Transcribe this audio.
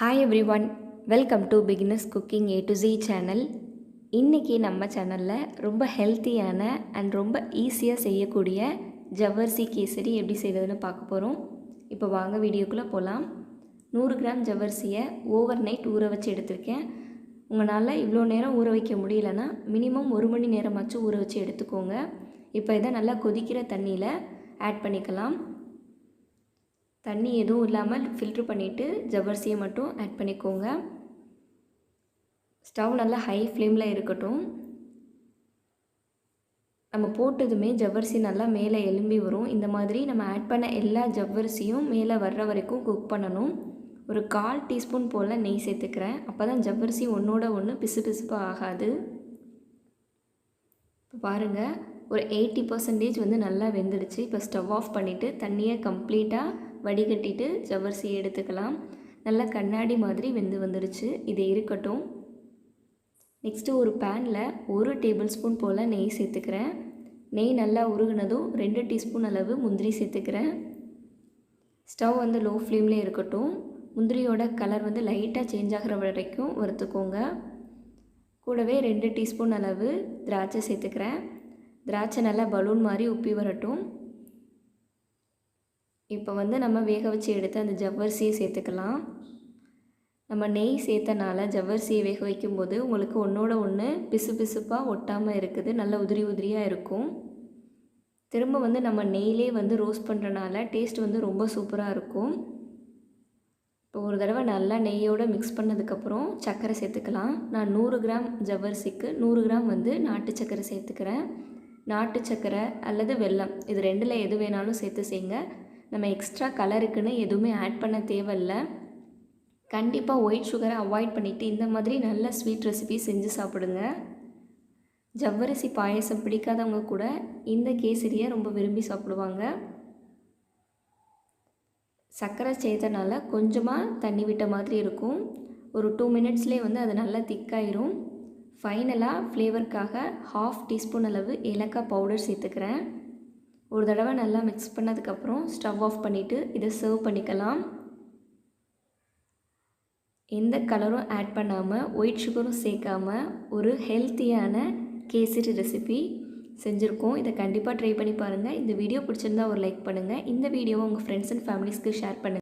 Hi everyone, welcome to beginners cooking A to Z channel. இன்றைக்கி நம்ம சேனலில் ரொம்ப ஹெல்த்தியான அண்ட் ரொம்ப ஈஸியாக செய்யக்கூடிய ஜவ்வரிசி கேசரி எப்படி செய்வதுன்னு பார்க்க போகிறோம். இப்போ வாங்க வீடியோக்குள்ளே போகலாம். 100 கிராம் ஜவ்வரிசியை ஓவர் நைட் ஊற வச்சு எடுத்திருக்கேன். உங்களால் இவ்வளோ நேரம் ஊற வைக்க முடியலன்னா மினிமம் 1 மணி நேரமாச்சும் ஊற வச்சு எடுத்துக்கோங்க. இப்போ இதை நல்லா கொதிக்கிற தண்ணியில் ஆட் பண்ணிக்கலாம். தண்ணி எதுவும் இல்லாமல் ஃபில்ட்ரு பண்ணிவிட்டு ஜவ்வரிசியை மட்டும் ஆட் பண்ணிக்கோங்க. ஸ்டவ் நல்லா ஹை ஃப்ளேமில் இருக்கட்டும். நம்ம போட்டதுமே ஜவ்வரிசி நல்லா மேலே எலும்பி வரும். இந்த மாதிரி நம்ம ஆட் பண்ண எல்லா ஜவ்வரிசியும் மேலே வர்ற வரைக்கும் குக் பண்ணணும். ஒரு 1/4 டீஸ்பூன் போல் நெய் சேர்த்துக்கிறேன். அப்போ தான் ஜவ்வரிசி ஒன்றோட ஒன்று பிசு பிசுப்பாக ஆகாது. இப்போ பாருங்கள், ஒரு 80% வந்து நல்லா வெந்துடுச்சு. இப்போ ஸ்டவ் ஆஃப் பண்ணிவிட்டு தண்ணியை கம்ப்ளீட்டாக வடிகட்டிட்டு ஜவ்வரிசியை எடுத்துக்கலாம். நல்லா கண்ணாடி மாதிரி வெந்து வந்துடுச்சு. இது இருக்கட்டும். நெக்ஸ்ட்டு ஒரு பேனில் 1 டேபிள் ஸ்பூன் போல் நெய் சேர்த்துக்கிறேன். நெய் நல்லா உருகுனதும் 2 டீஸ்பூன் அளவு முந்திரி சேர்த்துக்கிறேன். ஸ்டவ் வந்து லோ ஃப்ளேம்லேயே இருக்கட்டும். முந்திரியோட கலர் வந்து லைட்டாக சேஞ்ச் ஆகிற வரைக்கும் வறுத்துக்கோங்க. கூடவே 2 டீஸ்பூன் அளவு திராட்சை சேர்த்துக்கிறேன். திராட்சை நல்லா பலூன் மாதிரி உப்பி வரட்டும். இப்போ வந்து நம்ம வேக வச்சு எடுத்து அந்த ஜவ்வரிசியை சேர்த்துக்கலாம். நம்ம நெய் சேர்த்தனால ஜவ்வரிசியை வேக வைக்கும்போது உங்களுக்கு ஒன்றோட ஒன்று பிசு பிசுப்பாக ஒட்டாமல் இருக்குது. நல்ல உதிரி உதிரியாக இருக்கும். திரும்ப வந்து நம்ம நெய்லே வந்து ரோஸ்ட் பண்ணுறனால டேஸ்ட் வந்து ரொம்ப சூப்பராக இருக்கும். இப்போ ஒரு தடவை நல்லா நெய்யோடு மிக்ஸ் பண்ணதுக்கப்புறம் சர்க்கரை சேர்த்துக்கலாம். நான் 100 கிராம் ஜவ்வரிசிக்கு 100 கிராம் வந்து நாட்டு சர்க்கரை சேர்த்துக்கிறேன். நாட்டு சர்க்கரை அல்லது வெல்லம், இது ரெண்டில் எது வேணாலும் சேர்த்து செய்யுங்க. நம்ம எக்ஸ்ட்ரா கலருக்குன்னு எதுவுமே ஆட் பண்ண தேவையில்லை. கண்டிப்பாக ஒயிட் சுகரை அவாய்ட் பண்ணிவிட்டு இந்த மாதிரி நல்ல ஸ்வீட் ரெசிபி செஞ்சு சாப்பிடுங்க. ஜவ்வரிசி பாயசம் பிடிக்காதவங்க கூட இந்த கேசரியை ரொம்ப விரும்பி சாப்பிடுவாங்க. சர்க்கரை சேர்த்தனால கொஞ்சமாக தண்ணி விட்ட மாதிரி இருக்கும். ஒரு 2 மினிட்ஸ்லேயே வந்து அது நல்லா திக்காயிரும். ஃபைனலாக ஃப்ளேவருக்காக 1/2 டீஸ்பூன் அளவு ஏலக்காய் பவுடர் சேர்த்துக்கிறேன். ஒரு தடவை நல்லா மிக்ஸ் பண்ணதுக்கப்புறம் ஸ்டவ் ஆஃப் பண்ணிவிட்டு இதை சர்வ் பண்ணிக்கலாம். எந்த கலரும் ஆட் பண்ணாமல் ஒயிட் சுகரும் சேர்க்காமல் ஒரு ஹெல்த்தியான கேசரி ரெசிபி செஞ்சுருக்கோம். இதை கண்டிப்பாக ட்ரை பண்ணி பாருங்கள். இந்த வீடியோ பிடிச்சிருந்தா ஒரு லைக் பண்ணுங்கள். இந்த வீடியோவை உங்கள் ஃப்ரெண்ட்ஸ் அண்ட் ஃபேமிலிஸ்க்கு ஷேர் பண்ணுங்கள்.